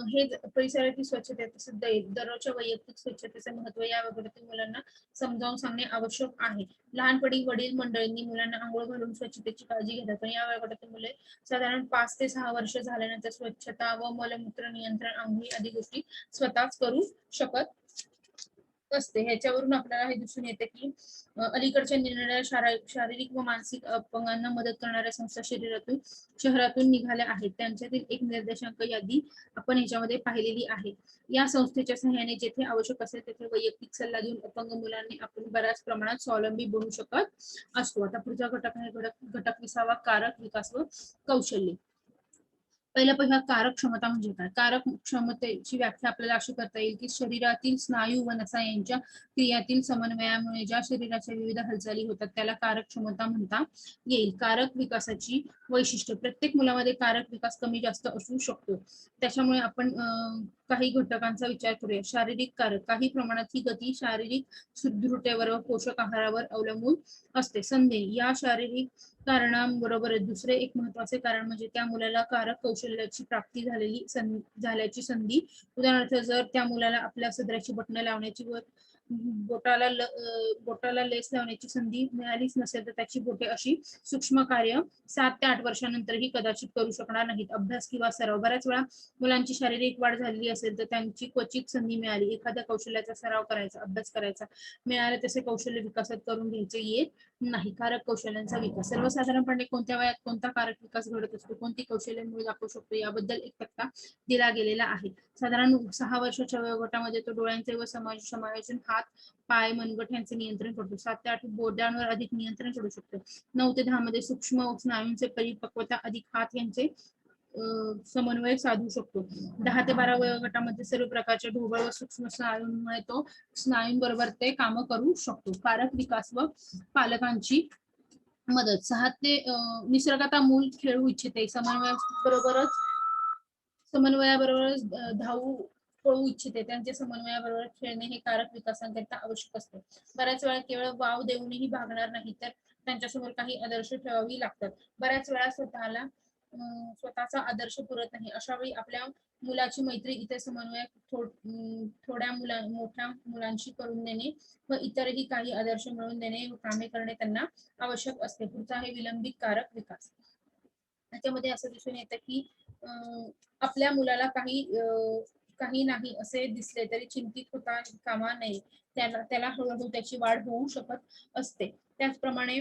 हे परिसरातील स्वच्छता तसेच दररोजच्या वैयक्तिक स्वच्छतेचे महत्व या वगैरे मुलांना समजावून सांगणे आवश्यक आहे. लहानपणी वडील मंडळींनी मुलांना आंघोळ घालून स्वच्छतेची काळजी घेतात, पण या वयोगटातील मुले साधारण 5 ते 6 वर्ष झाल्यानंतर स्वच्छता व मलमूत्र नियंत्रण, आंघोळी आदी गोष्टी स्वतःच करू शकत असते. ह्याच्यावरून आपल्याला हे दिसून येते की अलीकडच्या निरनिराळ्या शारीरिक व मानसिक अपंगांना मदत करणाऱ्या संस्था शहरातून निघाल्या आहेत. त्यांच्यातील एक निर्देशांक यादी आपण ह्याच्यामध्ये पाहिलेली आहे. या संस्थेच्या सहाय्याने जेथे आवश्यक असेल तेथे वैयक्तिक सल्ला देऊन अपंग मुलांनी आपण बऱ्याच प्रमाणात स्वावलंबी बनू शकत असतो. आता पुढचा घटक आहे घटक 20वा कारक विकास व कौशल्य. पहिला कारक क्षमता म्हणजे काय? कारक क्षमतेची व्याख्या आपल्याला अशी करता येईल की शरीरातील स्नायू व नसा यांच्या क्रियातील समन्वयामुळे ज्या शरीराच्या विविध हालचाली होतात त्याला कारक क्षमता म्हणता येईल. कारक विकासाची वैशिष्ट्य. प्रत्येक मुलामध्ये कारक विकास कमी जास्त असू शकतो. त्याच्यामुळे आपण काही घटकांचा विचार करूया. शारीरिक कारक. काही प्रमाणात ही गती शारीरिक सुदृढतेवर व पोषक आहारावर अवलंबून असते. संधी. या शारीरिक कारणांबरोबर दुसरे एक महत्वाचे कारण म्हणजे त्या मुलाला कारक कौशल्याची प्राप्ती झाल्याची संधी. उदाहरणार्थ जर त्या मुलाला आपल्या सदराची बटणं लावण्याची व बोटाला लेस लावण्याची संधी मिळालीच नसेल तर त्याची बोटे अशी सूक्ष्म कार्य 7 ते 8 वर्षानंतरही कदाचित करू शकणार नाहीत. अभ्यास किंवा सराव. बऱ्याच वेळा मुलांची शारीरिक वाढ झालेली असेल तर त्यांची क्वचित संधी मिळाली एखाद्या कौशल्याचा सराव करायचा, अभ्यास करायचा, मिळाले तसे कौशल्य विकसित करून घ्यायचे येत नाही. कारक कौशल्यांचा विकास. सर्वसाधारणपणे कोणत्या वयात कोणता कारक विकास घडत असतो, कोणती कौशल्य मुळे दाखवू शकतो याबद्दल एक तक्ता दिला गेलेला आहे. साधारण 6 वर्षाच्या वयोगटामध्ये तो डोळ्यांचे व समायोजन, हात, पाय, मनगट यांचे नियंत्रण करतो. 7 ते 8 बोटांवर अधिक नियंत्रण करू शकतो. 9 ते 10 मध्ये सूक्ष्म स्नायूंचे परिपक्वता, अधिक हात यांचे समन्वय साधू शकतो. 10 ते 12 वयोगटामध्ये सर्व प्रकारच्या ढोबळ व सूक्ष्म स्नायूंमुळे तो स्नायूंबरोबर ते काम करू शकतो. कारक विकास व पालकांची मदत. 6 ते निसर्गात मूल खेळू इच्छिते, समन्वयाबरोबरच धावू पळू इच्छिते, त्यांचे समन्वयाबरोबर खेळणे हे कारक विकासांकरिता आवश्यक असते. बऱ्याच वेळा केवळ वाव देऊनही भागणार नाही तर त्यांच्यासमोर काही आदर्श ठेवावी लागतात. बऱ्याच वेळा स्वतःचा आदर्श पुरत नाही. अशा वेळी आपल्या मुलाची मैत्री इतर समन्वय थोड्या मोठ्या मुलांशी करून देणे व इतरही काही आदर्श मिळवून देणे व कामे करणे त्यांना आवश्यक असते. पुढचा आहे विलंबित कारक विकास. त्याच्यामध्ये असं दिसून येतं की आपल्या मुलाला काही नाही असे दिसले तरी चिंतित होता कामा नये. त्याला हळूहळू त्याची वाढ होऊ शकत असते. त्याचप्रमाणे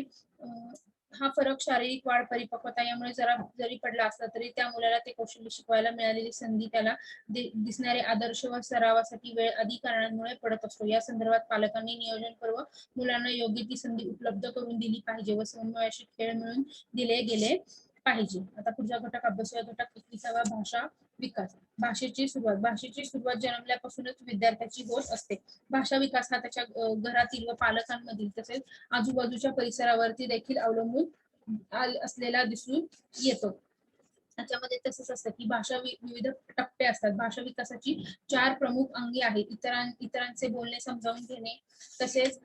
हा फरक शारीरिक वाढ, परिपक्वता यामुळे जरी पडला असला तरी त्या मुलाला ते कौशल्य शिकवायला मिळालेली संधी, त्याला दिसणारे आदर्श व सरावासाठी वेळ आदी कारणांमुळे पडत असतो. या संदर्भात पालकांनी नियोजनपूर्वक मुलांना योग्य ती संधी उपलब्ध करून दिली पाहिजे व समन्वयाशी खेळ मिळून दिले गेले पाहिजे. आता पुढचा घटक अभ्यासूया. घटक 21 भाषा विकास. भाषेची सुरुवात जन्मल्यापासूनच विद्यार्थ्याची होत असते. भाषा विकास हा त्याच्या घरातील व पालकांमधील तसेच आजूबाजूच्या परिसरावरती देखील अवलंबून असलेला दिसून येतो. त्याच्यामध्ये तसंच असतं की भाषा विविध टप्पे असतात. भाषा विकासाची 4 प्रमुख अंगे आहेत. इतरांचे बोलणे समजावून घेणे, तसेच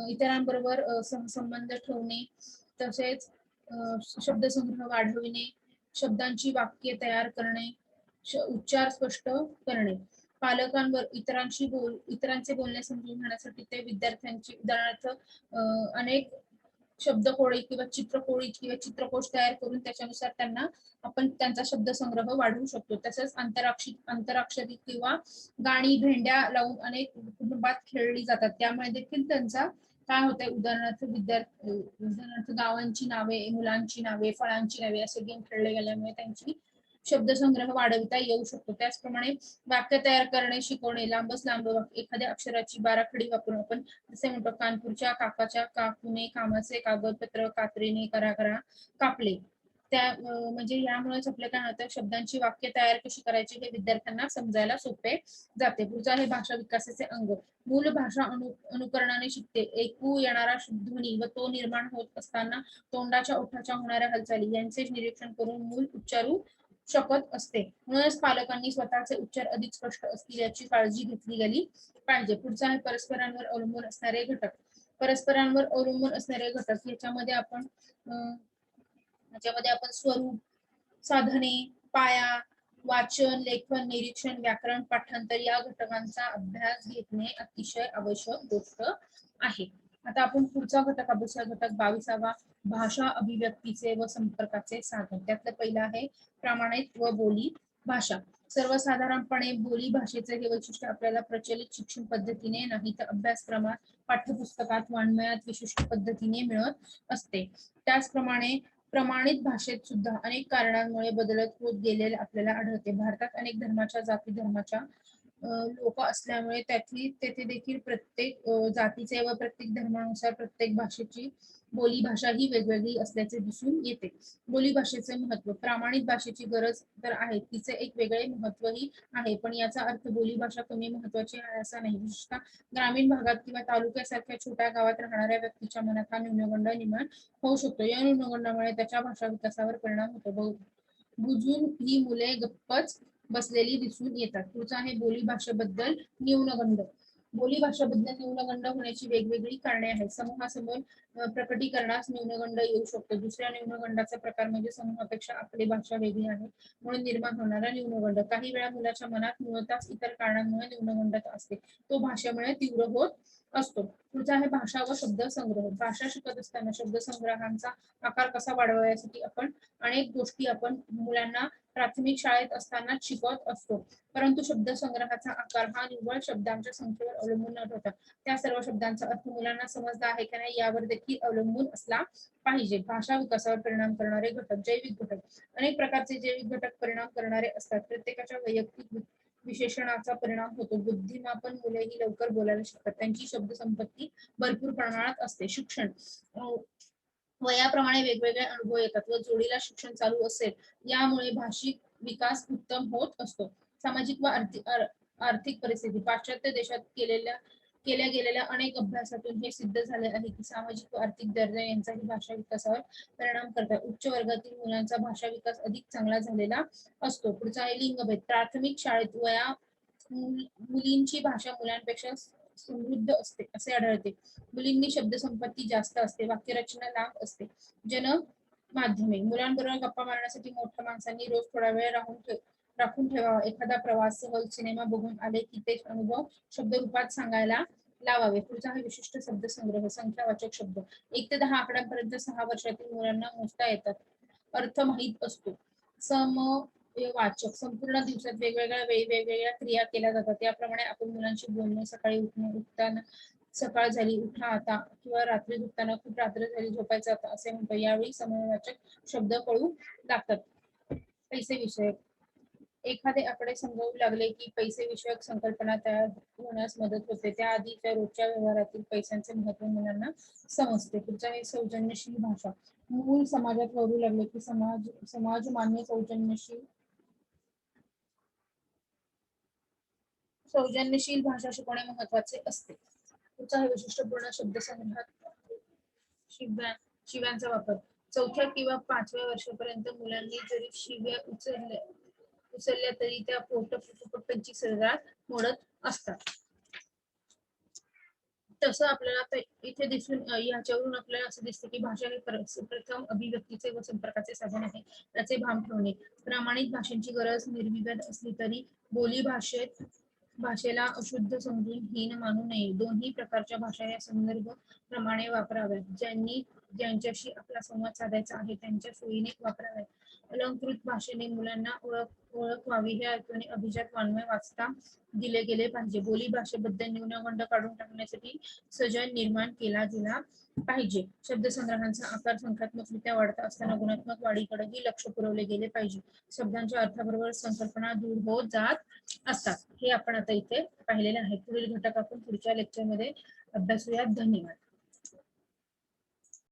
इतरांबरोबर संबंध ठेवणे, तसेच शब्दसंग्रह वाढविणे, शब्दांची वाक्य तयार करणे, उच्चार स्पष्ट करणे. पालकांवर इतरांचे बोलणे समजून घेण्यासाठी ते विद्यार्थ्यांची उदाहरणार्थ अनेक शब्दकोळी किंवा चित्रकोश तयार करून त्याच्यानुसार त्यांना आपण त्यांचा शब्दसंग्रह वाढवू शकतो. तसंच अंतराक्षरी किंवा गाणी भेंड्या लावून अनेक कुटुंबात खेळली जातात. त्यामुळे देखील त्यांचा काय होतंय, उदाहरणार्थ गावांची नावे, मुलांची नावे, फळांची नावे असे गेम खेळले गेल्यामुळे त्यांची शब्दसंग्रह वाढविता येऊ शकतो. त्याचप्रमाणे वाक्य तयार करणे शिकवणे, लांब एखाद्या अक्षराची बाराखडी वापरून आपण जसे म्हणतो कानपूरच्या काकाच्या काकूने कामाचे कागदपत्र कात्रीने करा कापले. त्या म्हणजे यामुळेच आपल्या काय होतं, शब्दांची वाक्य तयार कशी करायची हे विद्यार्थ्यांना समजायला सोपे जाते. पुढचा आहे भाषा विकासाचे अंग. मूल भाषा अनुकरणाने शिकते. ऐकू येणारा ध्वनी व तो निर्माण होत असताना तोंडाच्या ओठाच्या होणाऱ्या हालचाली यांचे निरीक्षण करून मूल उच्चारू शकत असते. म्हणूनच पालकांनी स्वतःचे उच्चार अधिक स्पष्ट असतील याची काळजी घेतली गेली पाहिजे. पुढचा आहे परस्परांवर अवलंबून असणारे घटक. परस्परांवर अवलंबून असणारे घटक याच्यामध्ये आपण स्वरूप, साधने, पाया, वाचन, लेखन, निरीक्षण, व्याकरण, पाठांतर या घटकांचा अभ्यास घेणे अतिशय आवश्यक गोष्ट आहे. आता आपण पुढचा घटक अभ्यासूया. घटक 22 भाषा अभिव्यक्तीचे व संपर्काचे साधन. त्यातलं पहिलं आहे प्रमाणित व बोली भाषा. सर्वसाधारणपणे बोली भाषेचे हे वैशिष्ट्य आपल्याला प्रचलित शिक्षण पद्धतीने नाही तर अभ्यासक्रमात, पाठ्यपुस्तकात, वाङ्मयात विशिष्ट पद्धतीने मिळत असते. त्याचप्रमाणे प्रमाणित भाषेत सुद्धा अनेक कारणांमुळे बदलत होत गेलेले आपल्याला आढळते. भारतात अनेक धर्माच्या जाती धर्माच्या लोक असल्यामुळे तेथे देखील प्रत्येक जातीचे व प्रत्येक धर्मानुसार प्रत्येक भाषेची बोली भाषा ही वेगवेगळी असल्याचे दिसून येते. बोली भाषेचे महत्व. प्रामाणिक भाषेची गरज तर आहे, तिचे एक वेगळे महत्वही आहे, पण याचा अर्थ बोली भाषा कमी महत्वाची आहे असा नाही. विशेषतः ग्रामीण भागात किंवा तालुक्यासारख्या छोट्या गावात राहणाऱ्या व्यक्तीच्या मनात हा न्यूनगंड निर्माण होऊ शकतो. या न्यूनगंडामुळे त्याच्या भाषा विकासावर परिणाम होतो. बुजून ही मुले गप्पच बसलेली दिसून येतात. पुढचा आहे बोली भाषेबद्दल न्यूनगंड. बोली भाषेबद्दल न्यूनगंड होण्याची वेगवेगळी कारणे आहेत. समूहासमोर प्रकटीकरणास न्यूनगंड येऊ शकतो. दुसऱ्या न्यूनगंडाचा प्रकार म्हणजे समूहापेक्षा आपली भाषा वेगळी आहे म्हणून निर्माण होणारा न्यूनगंड. काही वेळा मुलाच्या मनात मुळातच इतर कारणांमुळे न्यूनगंड असते, तो भाषेमुळे तीव्र होत असतो. पुढचा आहे भाषा व शब्द संग्रह. भाषा शिकत असताना शब्दसंग्रहांचा आकार कसा वाढवावा यासाठी आपण अनेक गोष्टी आपण मुलांना प्राथमिक शाळेत असताना शिकवत असतो. परंतु शब्दसंग्रहाचा आकार हा निव्वळ शब्दांच्या संख्येवर अवलंबून न ठेवता त्या सर्व शब्दांचा अर्थ मुलांना समजला आहे की नाही यावर देखील अवलंबून असला पाहिजे. भाषा विकासावर परिणाम करणारे घटक. जैविक घटक. अनेक प्रकारचे जैविक घटक परिणाम करणारे असतात. प्रत्येकाच्या वैयक्तिक विशेषणाचा परिणाम होतो. बुद्धिमापन. मुलेही लवकर बोलायला शिकतात, त्यांची शब्दसंपत्ती भरपूर प्रमाणात असते. शिक्षण. वयाप्रमाणे वेगवेगळे अनुभव येतात व जोडीला शिक्षण चालू असेल यामुळे भाषिक विकास उत्तम होत असतो. सामाजिक व आर्थिक परिस्थिती. पाश्चात्य देशात केल्या गेलेल्या अनेक अभ्यासातून हे सिद्ध झाले आहे की सामाजिक व आर्थिक दर्जा यांचाही भाषा विकासावर परिणाम करतात. उच्च वर्गातील मुलांचा भाषा विकास अधिक चांगला झालेला असतो. पुढचा आहे लिंगभेद. प्राथमिक शाळेत मुलींची भाषा मुलांपेक्षा समृद्ध असते असे आढळते. मुलींनी शब्दसंपत्ती जास्त असते, वाक्यरचना लांब असते. जन माध्यमे. मुलांबरोबर गप्पा मारण्यासाठी मोठ्या माणसांनी रोज थोडा वेळ राखून ठेवावा. एखादा प्रवास, सहल, सिनेमा बघून आले की ते अनुभव शब्दरूपात सांगायला लावावे. पुढचा आहे विशिष्ट शब्दसंग्रह. संख्यावाचक शब्द. 1 ते 10 आकड्यांपर्यंत 6 वर्षातील मुलांना मोजता येतात, अर्थ माहित असतो. वाचक. संपूर्ण दिवसात वेगवेगळ्या वेळी वेगवेगळ्या क्रिया केल्या जातात. त्याप्रमाणे आपण मुलांशी बोलणे, सकाळी उठताना सकाळ झाली, उठा आता, किंवा रात्री झोपताना खूप रात्र झाली, झोपायचं आता असे म्हणतो. यावेळी समयवाचक शब्द कळू लागतात. पैसे विषयक. एखादे आकडे समजावू लागले की पैसे विषयक संकल्पना तयार होण्यास मदत होते. त्याआधीच्या रोजच्या व्यवहारातील पैशांचे महत्त्व मुलांना समजते. पुढचा आहे सौजन्यशील भाषा. मूल समाजात वावरू लागले की समाज मान्य सौजन्यशील भाषा शिकवणे महत्वाचे असते. पुढचा आहे विशिष्टपूर्ण शब्दसंग्रहात शिव्यांचा वापर. 4थ्या किंवा 5व्या वर्षापर्यंत मुलांनी जरी शिव्या उचलल्या तरी त्या पोटपट्टीची सर्रात मोडत असतात. तसं आपल्याला इथे दिसून याच्यावरून आपल्याला असं दिसतं की भाषा हे प्रथम अभिव्यक्तीचे व संपर्काचे साधन आहे. त्याचे भान ठेवणे. प्रामाणिक भाषेची गरज निर्विवाद असली तरी बोली भाषेला अशुद्ध समजून हीन मानू नये. दोन्ही प्रकारच्या भाषा या संदर्भ प्रमाणे वापराव्यात. ज्यांच्याशी आपला संवाद साधायचा आहे त्यांच्या सोयीने वापराव्यात. अलंकृत भाषेने मुलांना ओळख व्हावी या हेतूने अभिजात वाङ्मय वाचता दिले गेले पाहिजे. बोली भाषेबद्दल न्यूनगंड काढून टाकण्यासाठी सजग निर्माण केला गेला पाहिजे. शब्दसंग्रहांचा आकार संख्यात्मकरित्या वाढता असताना गुणात्मक वाढीकडेही लक्ष पुरवले गेले पाहिजे. शब्दांच्या अर्थाबरोबर संकल्पना दूर होत जात असतात. हे आपण आता इथे पाहिलेले आहे. पुढील घटक आपण पुढच्या लेक्चरमध्ये अभ्यासूयात. धन्यवाद.